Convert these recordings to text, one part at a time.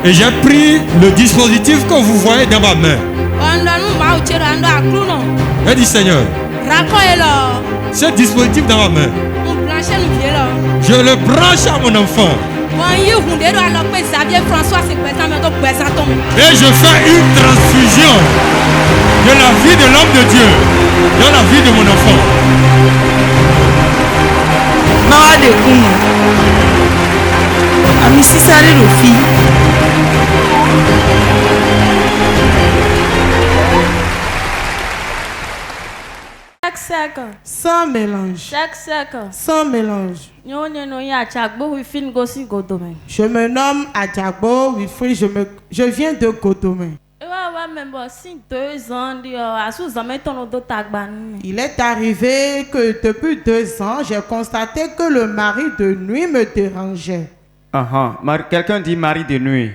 Et j'ai pris le dispositif que vous voyez dans ma main. J'ai dit Seigneur, ce dispositif dans ma main, je le branche à mon enfant. Et je fais une transfusion de la vie de l'homme de Dieu dans la vie de mon enfant. Chaque cercle. Sans mélange. Chaque cercle. Sans mélange. Je me nomme Adjagbo Wifri, je viens de Godomé. Il est arrivé que depuis 2 ans, j'ai constaté que le mari de nuit me dérangeait. Quelqu'un dit mari de nuit.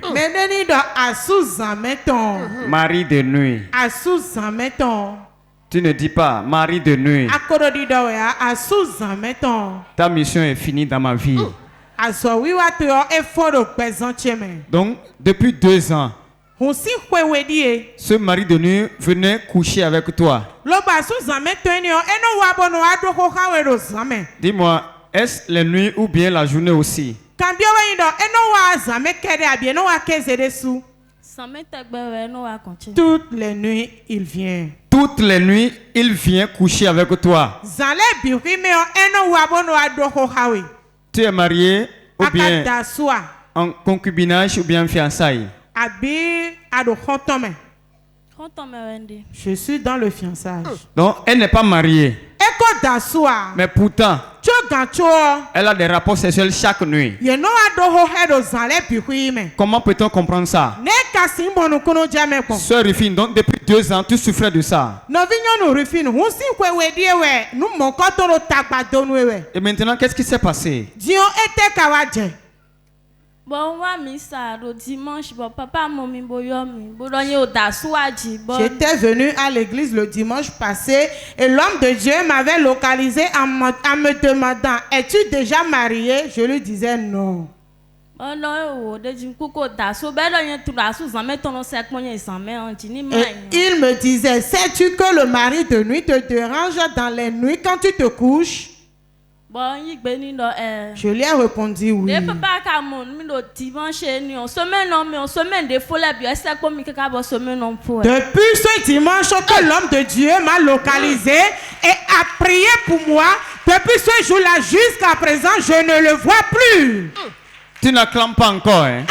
Mari de nuit. Tu ne dis pas mari de nuit. Ta mission est finie dans ma vie. Donc, depuis 2 ans, ce mari de nuit venait coucher avec toi. Dis-moi, est-ce la nuit ou bien la journée aussi? Toutes les nuits, il vient. Toutes les nuits, il vient coucher avec toi. Tu es marié ou bien en concubinage ou bien en fiançailles? Je suis dans le fiançage. Donc, elle n'est pas mariée. Mais pourtant, elle a des rapports sexuels chaque nuit. Comment peut-on comprendre ça? Sœur Rufine, donc depuis 2 ans, tu souffrais de ça. Et maintenant, qu'est-ce qui s'est passé? J'étais venu à l'église le dimanche passé et l'homme de Dieu m'avait localisé en me demandant: es-tu déjà marié? Je lui disais non. Et il me disait: sais-tu que le mari de nuit te dérange dans les nuits quand tu te couches? Je lui ai répondu oui. Depuis ce dimanche que l'homme de Dieu m'a localisé et a prié pour moi, depuis ce jour-là jusqu'à présent, je ne le vois plus. Tu n'acclames pas encore, hein?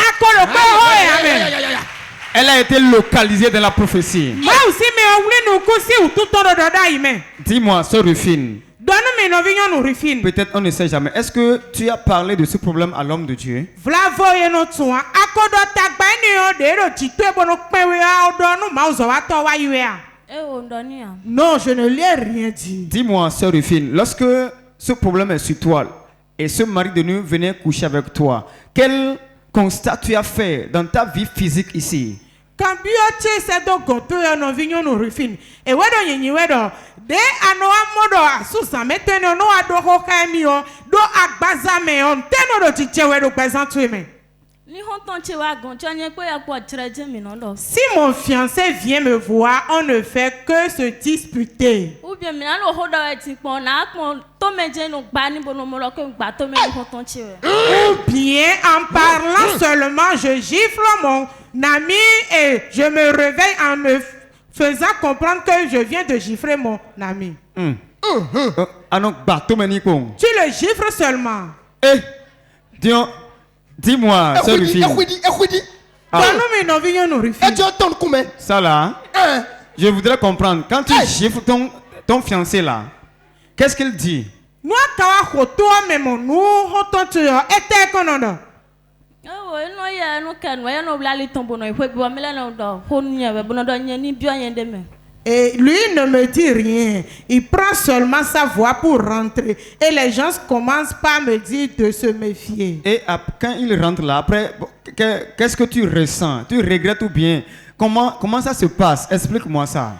Amen. Elle a été localisée dans la prophétie. Dis-moi, sœur Rufine. Peut-être on ne sait jamais. Est-ce que tu as parlé de ce problème à l'homme de Dieu? Non, je ne lui ai rien dit. Dis-moi, sœur Rufine, lorsque ce problème est sur toi et ce mari de nuit venait coucher avec toi, quel constat tu as fait dans ta vie physique ici? Si mon fiancé vient me voir, on ne fait que se disputer. Ou bien en parlant seulement, je gifle mon ami et je me réveille en me faisant comprendre que je viens de gifler mon ami. Tu le gifles seulement. Dis-moi, sœur Rufine. Ça là, je voudrais comprendre. Quand tu gifles ton fiancé là, qu'est-ce qu'il dit? Et lui ne me dit rien. Il prend seulement sa voix pour rentrer. Et les gens commencent par me dire de se méfier. Et quand il rentre là, après, qu'est-ce que tu ressens? Tu regrettes ou bien? Comment ça se passe? Explique-moi ça.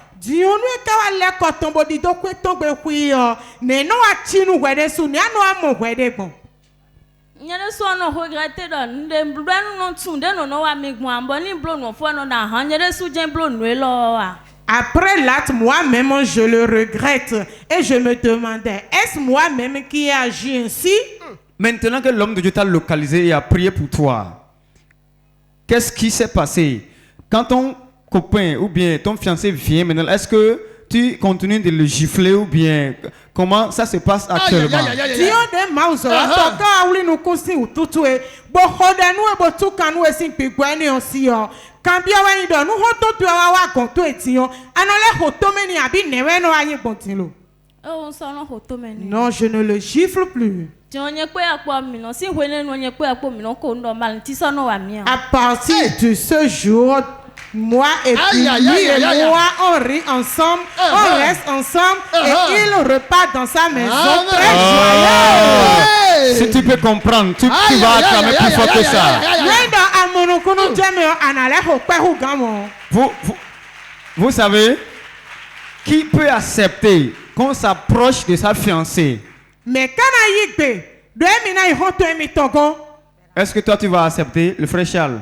Nyere so no regretter don de blue no tun de no wa me gbo ambo ni blo no fo no da han nyere su jen blo no lo wa. Après l'acte, moi-même, je le regrette. Et je me demandais, est-ce moi-même qui ai agi ainsi? Maintenant que l'homme de Dieu t'a localisé et a prié pour toi, qu'est-ce qui s'est passé? Quand ton copain ou bien ton fiancé vient maintenant, est-ce que tu continues de le gifler ou bien comment ça se passe actuellement? Non, je ne le gifle plus. À partir de ce jour, moi et puis lui et moi, on rit ensemble, on reste ensemble et il repart dans sa maison très joyeux. Si tu peux comprendre, tu vas acclamer plus fort que ça. Vous savez, qui peut accepter qu'on s'approche de sa fiancée? Est-ce que toi tu vas accepter, le frère Charles?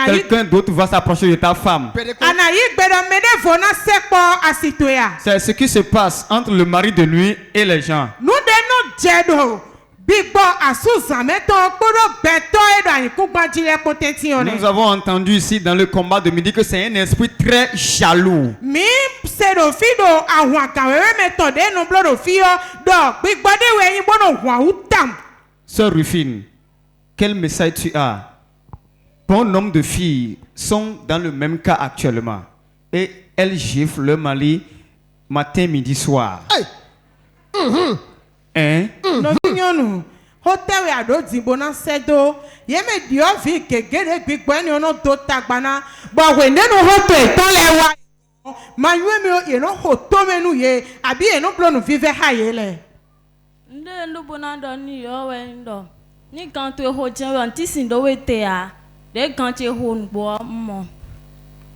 Quelqu'un d'autre va s'approcher de ta femme. C'est ce qui se passe entre le mari de nuit et les gens. Nous avons entendu ici dans le combat de midi que c'est un esprit très jaloux. Sœur Rufine, quel message tu as? Bon homme de filles sont dans le même cas actuellement. Et elles giflent le mari matin, midi, soir. Hein?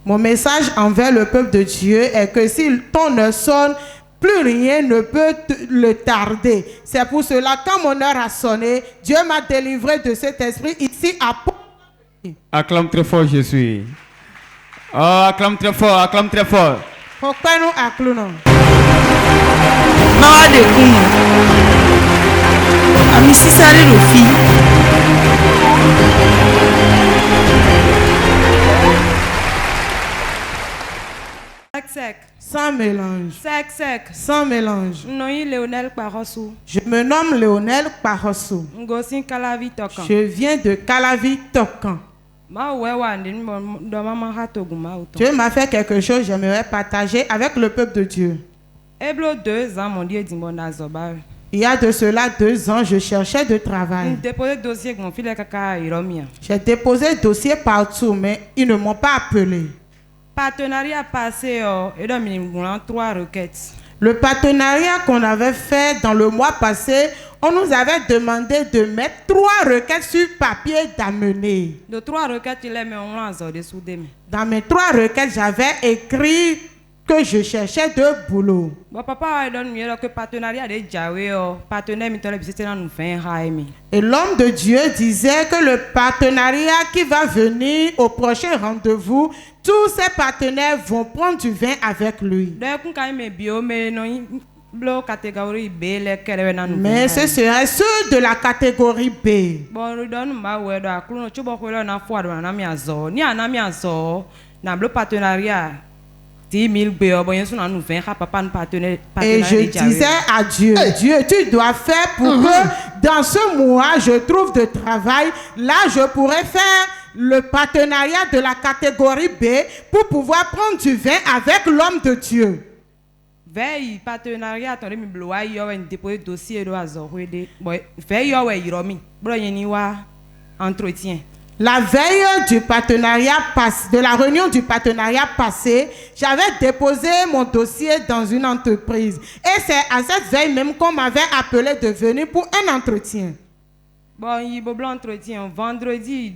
Mon message envers le peuple de Dieu est que si ton ne sonne, plus rien ne peut le tarder. C'est pour cela, quand mon heure a sonné, Dieu m'a délivré de cet esprit ici à Pau. Acclame très fort, Jésus. Oh, acclame très fort, acclame très fort. Pourquoi nous acclamons? Sec. Sans mélange. Sec, sec. Sans mélange. Léonel Parossou. Je me nomme Léonel Parossou. Je viens de Calavi Tokan. Dieu m'a fait quelque chose, j'aimerais partager avec le peuple de Dieu. Il y a de cela 2 ans, je cherchais de travail. J'ai déposé le dossier partout, mais ils ne m'ont pas appelé. Partenariat passé, et donc 3 requêtes. Le partenariat qu'on avait fait dans le mois passé, on nous avait demandé de mettre 3 requêtes sur papier d'amener. De 3 requêtes, il est mis en dessous de mes. Dans mes 3 requêtes, j'avais écrit que je cherchais de boulot. Bon, papa donne mieux que partenariat de Jaoué, partenaire nous fait et l'homme de Dieu disait que le partenariat qui va venir au prochain rendez-vous, tous ses partenaires vont prendre du vin avec lui. Mais ce serait ceux de la catégorie B. Et je disais à Dieu, Dieu, tu dois faire pour que dans ce mois, je trouve de travail. Là, je pourrais faire le partenariat de la catégorie B pour pouvoir prendre du vin avec l'homme de Dieu. Veille partenariat, dossier entretien. La veille du partenariat de la réunion du partenariat passé, j'avais déposé mon dossier dans une entreprise. Et c'est à cette veille même qu'on m'avait appelé de venir pour un entretien. Bon, il y a un entretien vendredi,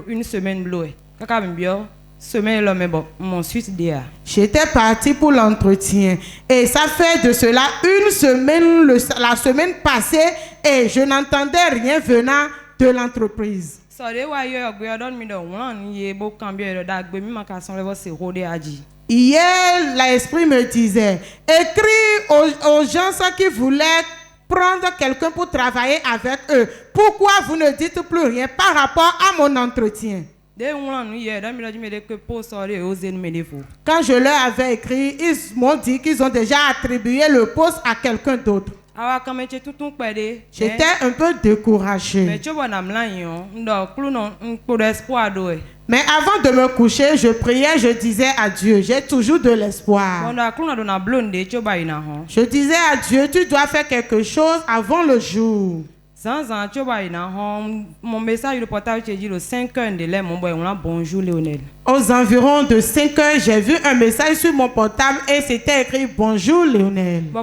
une semaine bleu. Semaine là mais bon, mon suite dia. J'étais parti pour l'entretien et ça fait de cela une semaine, la semaine passée, et je n'entendais rien venant de l'entreprise. Hier, l'esprit me disait, écris aux gens qui voulaient prendre quelqu'un pour travailler avec eux. Pourquoi vous ne dites plus rien par rapport à mon entretien? Quand je leur avais écrit, ils m'ont dit qu'ils ont déjà attribué le poste à quelqu'un d'autre. J'étais un peu découragé. Mais avant de me coucher, je priais, je disais à Dieu, j'ai toujours de l'espoir. Je disais à Dieu, tu dois faire quelque chose avant le jour. Mon message de portable dit le 5 heures de l'air, mon boy, on a bonjour Léonel. Aux environs de 5 heures, j'ai vu un message sur mon portable et c'était écrit bonjour Léonel. Je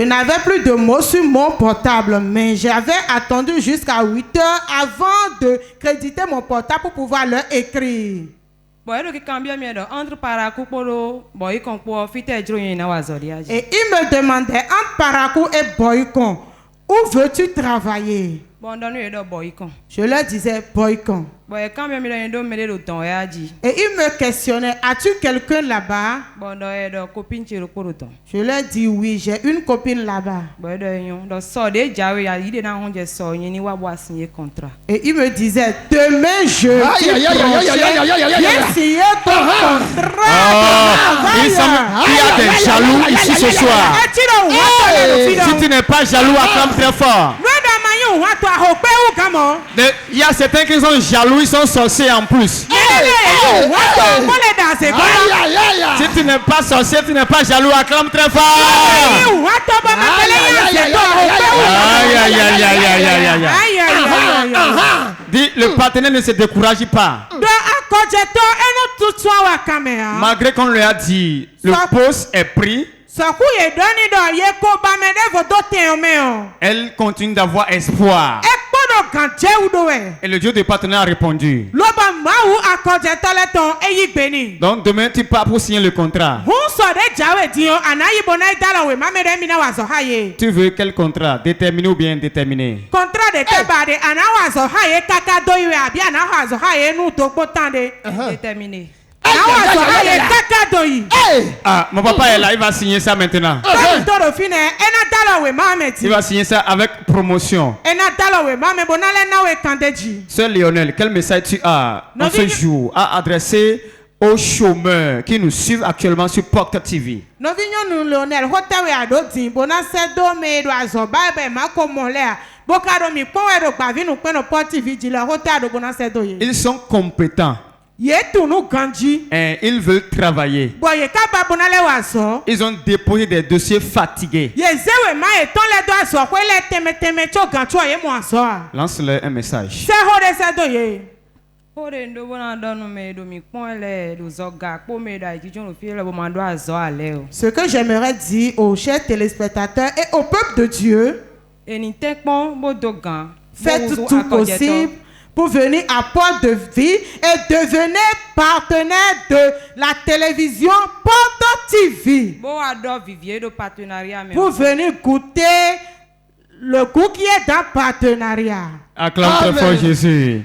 n'avais plus de mots sur mon portable, mais j'avais attendu jusqu'à 8 heures avant de créditer mon portable pour pouvoir leur écrire. Et il me demandait entre Parakou et Boycon, où veux-tu travailler? Je leur disais Boycon. Et il me questionnait, as-tu quelqu'un là-bas? Je leur dis oui, j'ai une copine là-bas. Et il me disait, demain jeudi viens signer ton contrat. Il semble qu'il y a des jaloux ici ce soir. Si tu n'es pas jaloux, acclame très fort. Il y a certains qui sont jaloux, ils sont sorciers en plus. Si tu n'es pas sorcier, tu n'es pas jaloux, acclame très fort. Dis, le partenaire ne se décourage pas. Malgré qu'on lui a dit, le poste est pris. Elle continue d'avoir espoir. Et le Dieu du partenaire a répondu. Donc demain tu pars pour signer le contrat. Tu veux quel contrat? Déterminé ou bien indéterminé? Déterminé. Ah, mon papa est là, il va signer ça maintenant. Il va signer ça avec promotion. Sœur Léonel, quel message tu as en ce jour à adresser aux chômeurs qui nous suivent actuellement sur Porte TV? Ils sont compétents. Et ils veulent travailler. Ils ont déposé des dossiers fatigués. Lance-leur un message. Ce que j'aimerais dire aux chers téléspectateurs et au peuple de Dieu, faites tout possible pour venir à Porte de Vie et devenez partenaire de la télévision Porte TV. Pour venir goûter le goût qui est dans le partenariat. Acclame très fort Jésus.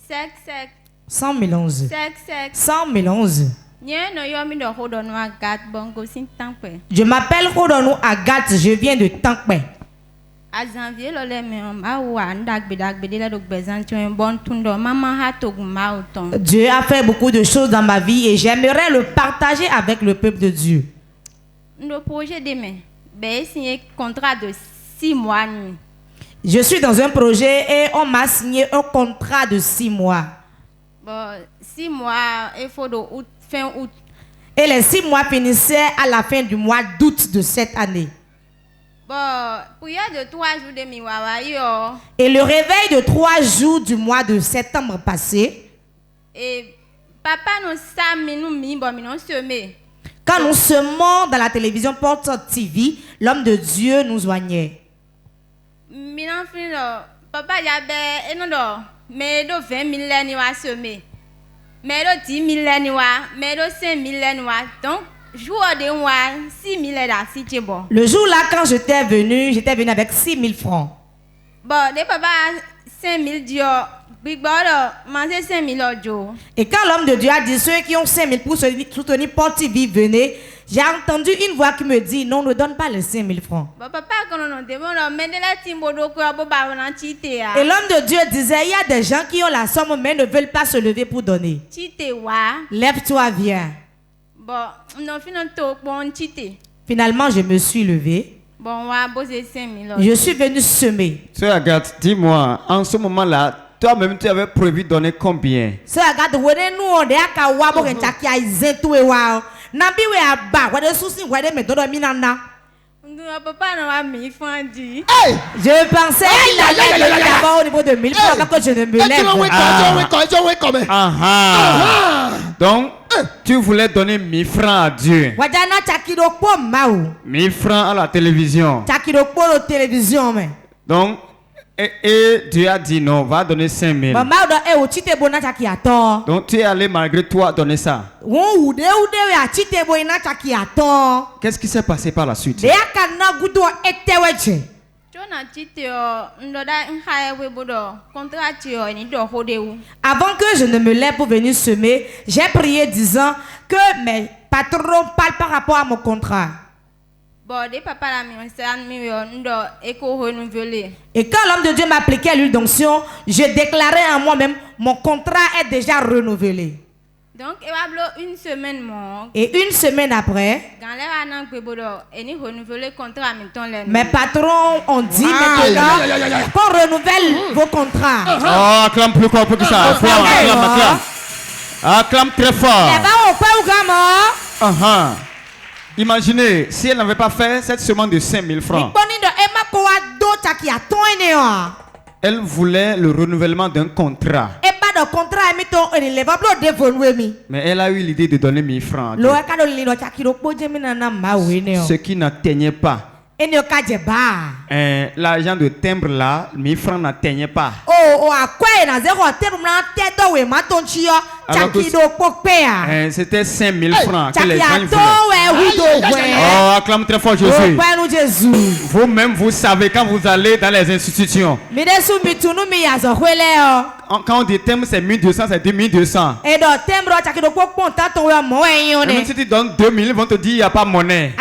Sec. 111. Sec. 111. Je m'appelle Rodonou Agathe, je viens de Tankpe. Dieu a fait beaucoup de choses dans ma vie et j'aimerais le partager avec le peuple de Dieu. Le projet demain, signé contrat de 6 mois. Je suis dans un projet et on m'a signé un contrat de 6 mois. Bon, 6 mois, il faut de août, fin août. Et les 6 mois finissaient à la fin du mois d'août de cette année. Bon, prière de 3 jours de miwawa yo. Et le réveil de 3 jours du mois de septembre passé, Et papa nous sami nous mi bon nous semé. quand nous semons dans la télévision Porte TV, l'homme de Dieu nous joignait. Minan fin lo, papa yabe eno do, mais do 20 000 ni wa semé. Mais do 10 000 ni wa, mais do 5 000 ni wa. Donc jour de wa 6 000 là si c'est bon. Le jour-là, quand j'étais venu avec 6 000 francs. Bon, de papa 5 000 dio, big ball manger 5 000 dio. Et quand l'homme de Dieu a dit ceux qui ont 5 000 pour soutenir Porte TV, venez, j'ai entendu une voix qui me dit non, ne donne pas les 5 000 francs. Bon, papa, quand on demande, mais de la timbo do ko boba on chite Et l'homme de Dieu disait, il y a des gens qui ont la somme mais ne veulent pas se lever pour donner. Chite wa. Lève-toi, viens. Bon, non finan to bon chite. Finalement, je me suis levé. Bon, wa bosé 5 000. Je suis venu semer. Sœur Agathe, dis-moi, en ce moment-là, toi-même, tu avais prévu de donner combien? So Agathe, nous on est à Kawabo et Taki a izentu e wao. Nabi we aba, wade susi wade me dodo minana. Papa non a 1000 francs dit. Je pensais qu'il allait venir d'abord au niveau de 1000 francs quand je ne me lève. Donc, tu voulais donner 1000 francs à Dieu. Wadana Taki do po mau. 1000 francs à la télévision. Taki do po la télévision mais. Donc, et Dieu a dit non, va donner 5 000. Mama do e o chite bona Taki aton. Donc, tu es allé malgré toi donner ça. Won ude we a chite bona Taki aton. Qu'est-ce qui s'est passé par la suite? De akana gudo eteweche. Jona chite ndoda nhae we bodo contrat yo ni do hodeu. Avant que je ne me lève pour venir semer, j'ai prié disant que mes patrons parlent par rapport à mon contrat. Bon, de papa la mi san mi yo ndo eko renouveler. Et quand l'homme de Dieu m'appliquait l'huile d'onction, je déclarais en moi-même, mon contrat est déjà renouvelé. Donc, il va une semaine mon. Et une semaine après, mes patrons ont dit maintenant qu'on renouvelle vos contrats. Oh, acclame plus fort pour que ça. Acclame. Acclame très fort. Imaginez, si elle n'avait pas fait cette semaine de 5 000 francs, elle voulait le renouvellement d'un contrat. Mais elle a eu l'idée de donner 1000 francs. Ce qui n'atteignait pas. L'argent de timbre là, 1000 francs n'atteignait pas. C'était 5000 francs que les gens voulaient. Oh, acclame très fort Jésus. Vous-même, vous savez quand vous allez dans les institutions. Quand on dit timbre, c'est 1200, c'est 2200. Et même si tu donnes 2000, ils vont te dire qu'il n'y a pas de monnaie.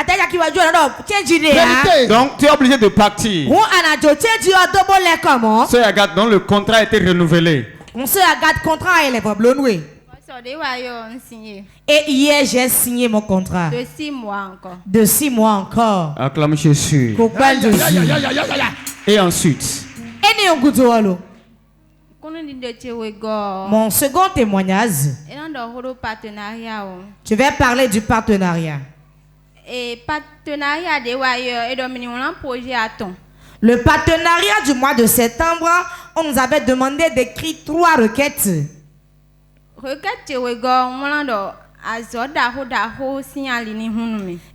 Donc tu es obligé de partir. Sœur Agathe, donc le contrat a été renouvelé. Et hier j'ai signé mon contrat. De 6 mois encore. De 6 mois encore. Acclame Jésus. Et ensuite. Mon second témoignage. Je vais parler du partenariat. Et partenariat de projet à ton. Le partenariat du mois de septembre, on nous avait demandé d'écrire 3 requêtes.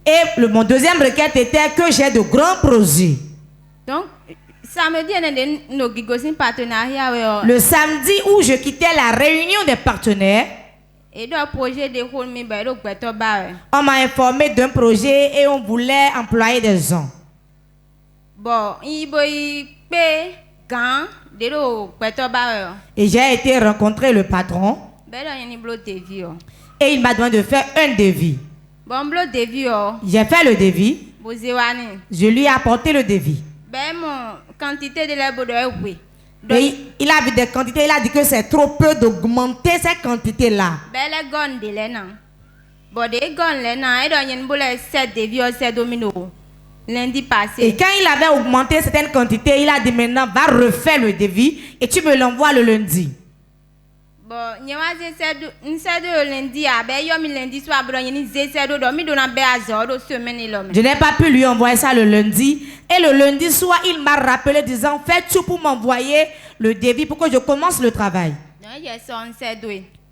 Et mon deuxième requête était que j'ai de grands projets. Donc, samedi, le samedi où je quittais la réunion des partenaires, on m'a informé d'un projet et on voulait employer des gens. Et j'ai été rencontrer le patron. Et il m'a demandé de faire un devis. J'ai fait le devis. Je lui ai apporté le devis. Et il a vu des quantités, il a dit que c'est trop peu d'augmenter ces quantités-là. Lundi passé. Et quand il avait augmenté certaines quantités, il a dit maintenant va refaire le devis et tu me l'envoies le lundi. Bon, il y a un lundi, lundi soir, je n'ai pas pu lui envoyer ça le lundi. Et le lundi soir, il m'a rappelé disant fais tout pour m'envoyer le devis pour que je commence le travail.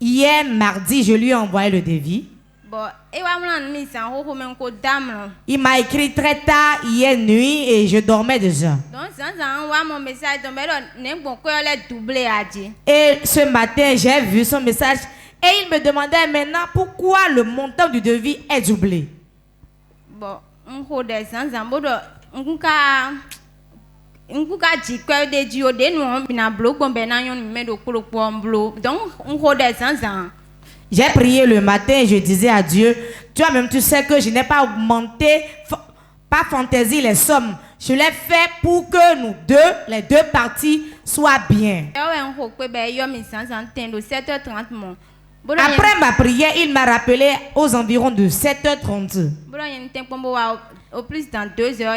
Hier, mardi, je lui ai envoyé le devis. Il m'a écrit très tard hier nuit et je dormais déjà. Et ce matin, j'ai vu son message et il me demandait maintenant pourquoi le montant du devis est doublé. J'ai prié le matin et je disais à Dieu, toi-même tu sais que je n'ai pas augmenté, pas fantaisie les sommes. Je l'ai fait pour que nous deux, les deux parties, soient bien. Après ma prière, il m'a rappelé aux environs de 7h30. Au plus dans 2 heures,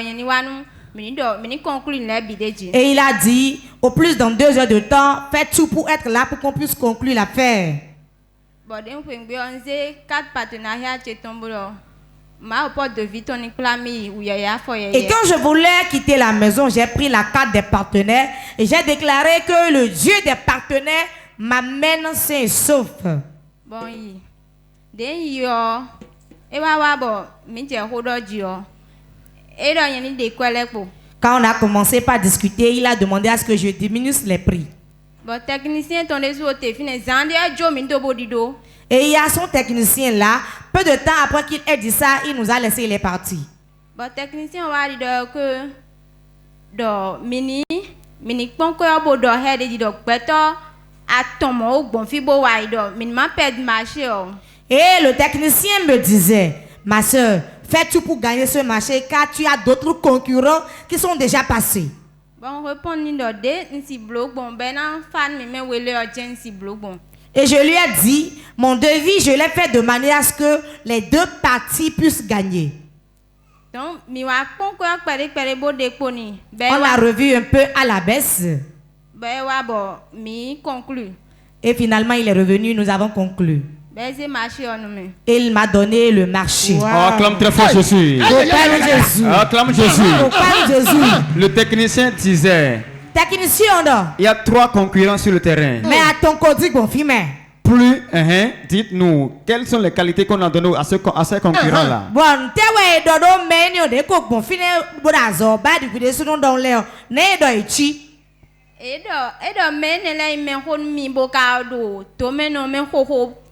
et il a dit, au plus dans 2 heures de temps, fais tout pour être là pour qu'on puisse conclure l'affaire. Et quand je voulais quitter la maison, j'ai pris la carte des partenaires et j'ai déclaré que le Dieu des partenaires m'amène sain et sauf. Quand on a commencé par discuter, il a demandé à ce que je diminue les prix. Et il y a son technicien là, peu de temps après qu'il ait dit ça, il nous a laissé, il est parti. Et le technicien me disait, ma soeur, fais tout pour gagner ce marché car tu as d'autres concurrents qui sont déjà passés. Et je lui ai dit, mon devis, je l'ai fait de manière à ce que les deux parties puissent gagner. On a revu un peu à la baisse. Et finalement, il est revenu, nous avons conclu. Et il m'a donné le marché. Wow. Oh, acclame très fort Jésus. Acclame Jésus. Le technicien disait, il y a 3 concurrents sur le terrain. Mais à ton code, Plus, dites-nous, quelles sont les qualités qu'on a données à ces concurrents-là?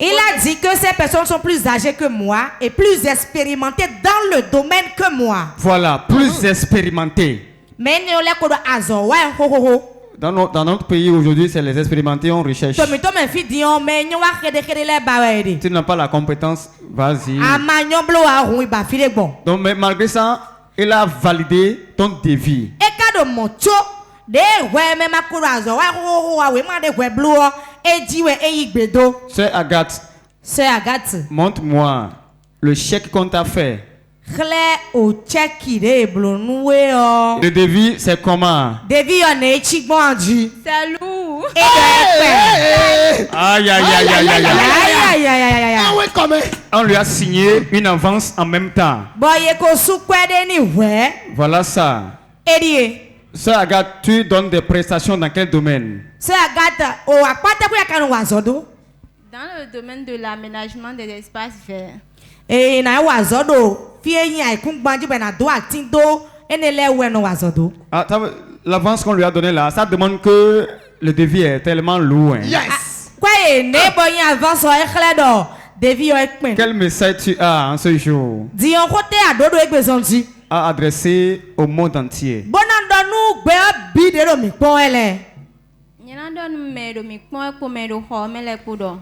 Il a dit que ces personnes sont plus âgées que moi et plus expérimentées dans le domaine que moi. Voilà, plus expérimentées. Dans notre pays aujourd'hui, c'est les expérimentés, on recherche. Tu n'as pas la compétence, vas-y. Donc, mais malgré ça, il a validé ton devis. Sœur Agathe, montre-moi le chèque qu'on t'a fait. Le devis, c'est comment? C'est lourd. Aïe, aïe, aïe, aïe, aïe. On lui a signé une avance en même temps. Voilà ça. Sœur Agathe, tu donnes des prestations dans quel domaine? Dans le domaine de l'aménagement des espaces verts. L'avance qu'on lui a donnée là, ça demande que le devis est tellement lourd. Yes. Quel message tu as en ce jour à adresser au monde entier?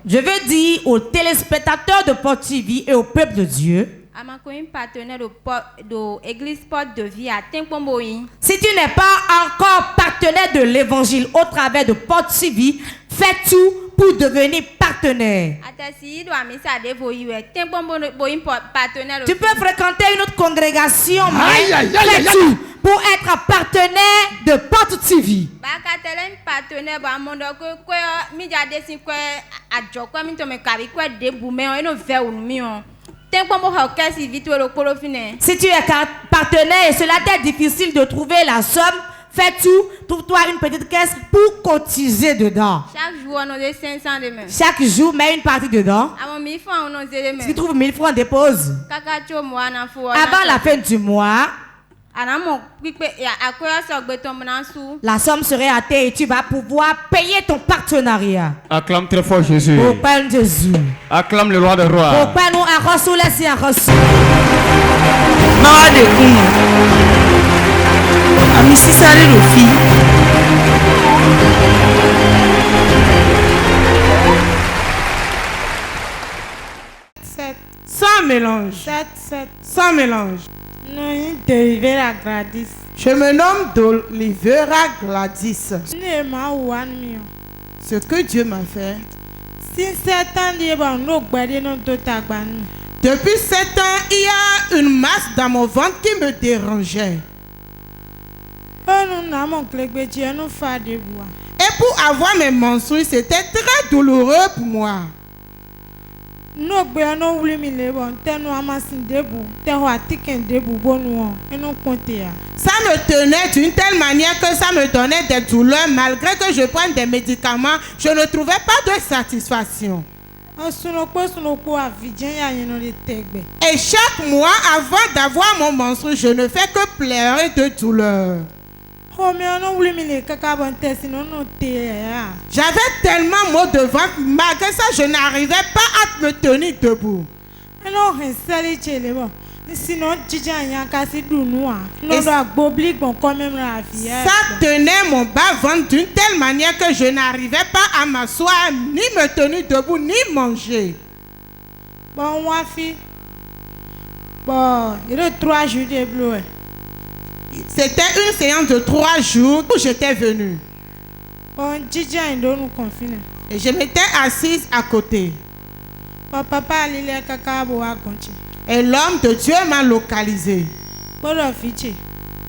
Je veux dire aux téléspectateurs de Porte TV et au peuple de Dieu, si tu n'es pas encore partenaire de l'évangile au travers de Porte TV, fais tout pour devenir partenaire. Tu peux fréquenter une autre congrégation, mais fais tout pour être partenaire de Porte TV. adjo kwa mi to me kabi kwa debu me on eno ve unu mi on. Ten kwa mo ha kasi vite le kolo fine. Si tu es partenaire et cela t'est difficile de trouver la somme, fais tout, trouve-toi une petite caisse pour cotiser dedans. Chaque jour on a 500 de me. Chaque jour, mets une partie dedans. Avant 1000 francs on a de me. Si tu trouves 1000 francs, dépose. Kaka moi na fo. Avant la fin du mois, la somme serait à terre et tu vas pouvoir payer ton partenariat. Acclame très fort Jésus. Au Père Jésus. Acclame le roi des rois. Au Père nous a reçu laissé à reçu. Mawade kuma. Amisi sare rofi. Sans mélange. 7. Sans mélange. Non, D'Olivera Gladys. Je me nomme d'Olivera Gladys. Ce que Dieu m'a fait. Depuis 7 ans, il y a une masse dans mon ventre qui me dérangeait. Et pour avoir mes menstrues, c'était très douloureux pour moi. Ça me tenait d'une telle manière que ça me donnait des douleurs. Malgré que je prenne des médicaments, je ne trouvais pas de satisfaction. Et chaque mois, avant d'avoir mon menstru, je ne fais que pleurer de douleur. J'avais tellement mal de ventre, malgré ça, je n'arrivais pas à me tenir debout. Ça tenait mon bas-ventre d'une telle manière que je n'arrivais pas à m'asseoir, ni me tenir debout, ni manger. C'était une séance de 3 jours où j'étais venue. Et je m'étais assise à côté. Et l'homme de Dieu m'a localisé.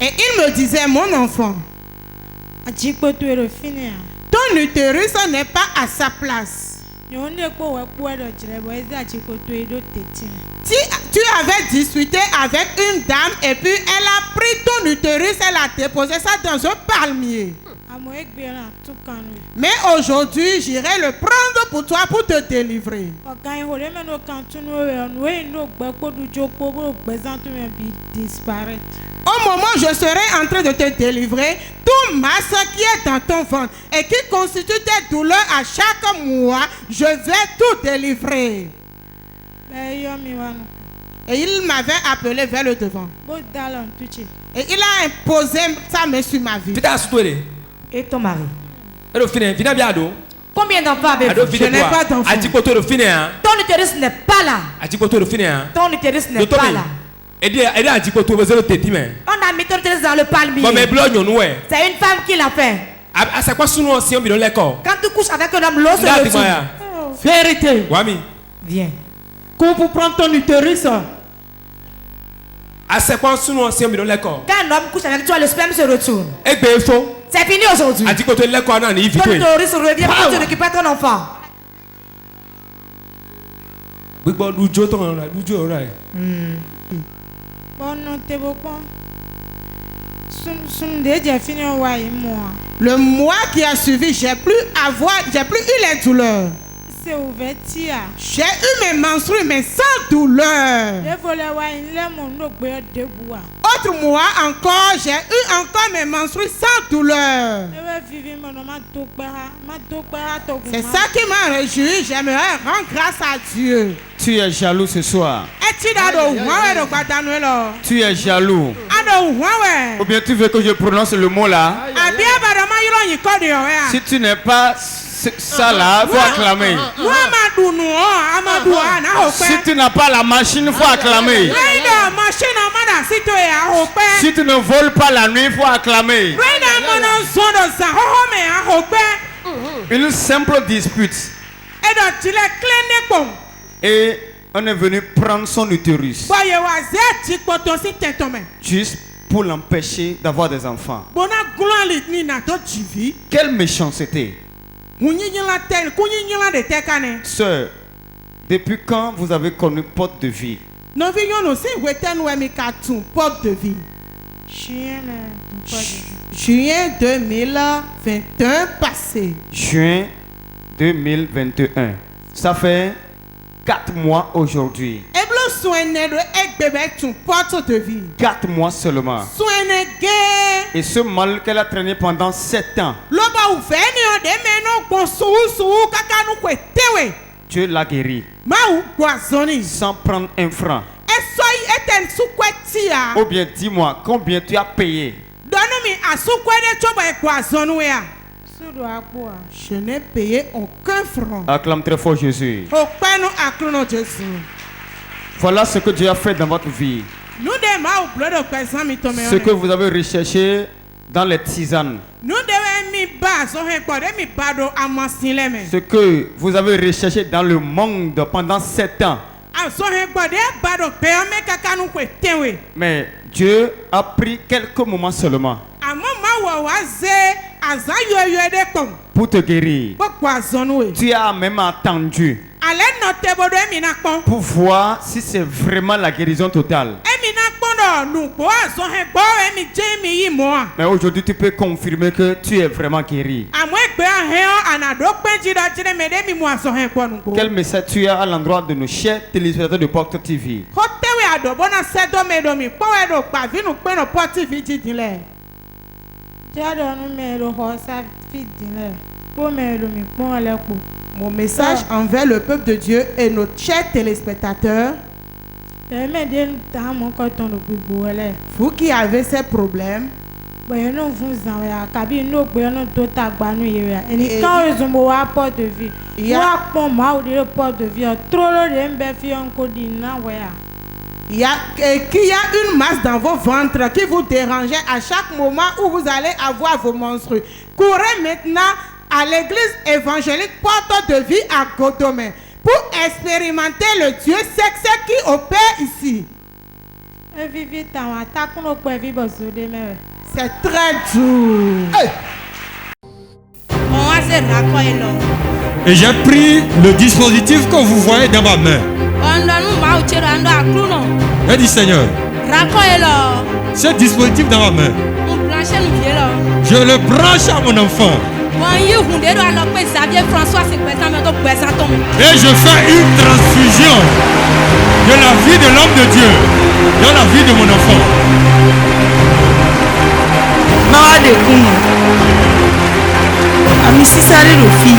Et il me disait, mon enfant, ton utérus n'est pas à sa place. Si tu avais discuté avec une dame et puis elle a pris ton utérus, elle a déposé ça dans un palmier. Mais aujourd'hui, j'irai le prendre pour toi pour te délivrer. Au moment où je serai en train de te délivrer, tout masse qui est dans ton ventre et qui constitue tes douleurs à chaque mois, je vais tout délivrer. Et il m'avait appelé vers le devant. Et il a imposé sa main sur ma vie. Et ton mari? Combien d'enfants avez-vous? Je n'ai pas d'enfants. Ton utérus n'est pas là. Ton utérus n'est pas là. On a mis ton utérus dans le palmier. C'est une femme qui l'a fait. Quand tu couches avec un homme, l'eau se retourne. Vérité. Viens. Quand vous prenez ton utérus, quand un homme couche avec toi, le sperme se retourne. C'est fini aujourd'hui. Ton utérus revient pour te récupérer ton enfant. Le mois qui a suivi, j'ai plus eu les douleurs. J'ai eu mes menstrues, mais sans douleur. Autre mois encore, j'ai eu encore mes menstrues sans douleur. C'est ça qui m'a réjoui. J'aimerais rendre grâce à Dieu. Tu es jaloux ce soir. Tu es jaloux. Ou bien tu veux que je prononce le mot là? Si tu n'es pas ça là, il faut acclamer. Si tu n'as pas la machine, il faut acclamer. Si tu ne voles pas la nuit, il faut acclamer. Une simple dispute. Et on est venu prendre son utérus. Juste pour l'empêcher d'avoir des enfants. Quelle méchanceté. Sœur, depuis quand vous avez connu porte de vie? Juin 2021 passé. Juin 2021. Ça fait 4 mois aujourd'hui. 4 mois seulement. Et ce mal qu'elle a traîné pendant 7 ans. Dieu l'a guéri. Sans prendre un franc. Ou bien dis-moi, combien tu as payé? Je n'ai payé aucun franc. Acclame très fort Jésus. Voilà ce que Dieu a fait dans votre vie. Ce que vous avez recherché dans les tisanes. Ce que vous avez recherché dans le monde pendant 7 ans. Mais Dieu a pris quelques moments seulement pour te guérir. Tu as même attendu pour voir si c'est vraiment la guérison totale. Mais aujourd'hui, tu peux confirmer que tu es vraiment guéri. Quel message tu as à l'endroit de nos chers téléspectateurs de Porte TV? Mon message envers le peuple de Dieu et nos chers téléspectateurs, vous qui avez ces problèmes, qu'il y a une masse dans vos ventres qui vous dérangeait à chaque moment où vous allez avoir vos menstrues. Courez maintenant à l'église évangélique Porte de Vie à Godomé pour expérimenter le Dieu sexy qui opère ici. C'est très dur. Et j'ai pris le dispositif que vous voyez dans ma main. J'ai dit Seigneur, ce dispositif dans ma main, je le branche à mon enfant. Et je fais une transfusion de la vie de l'homme de Dieu dans la vie de mon enfant. Ami Sisare Rofi.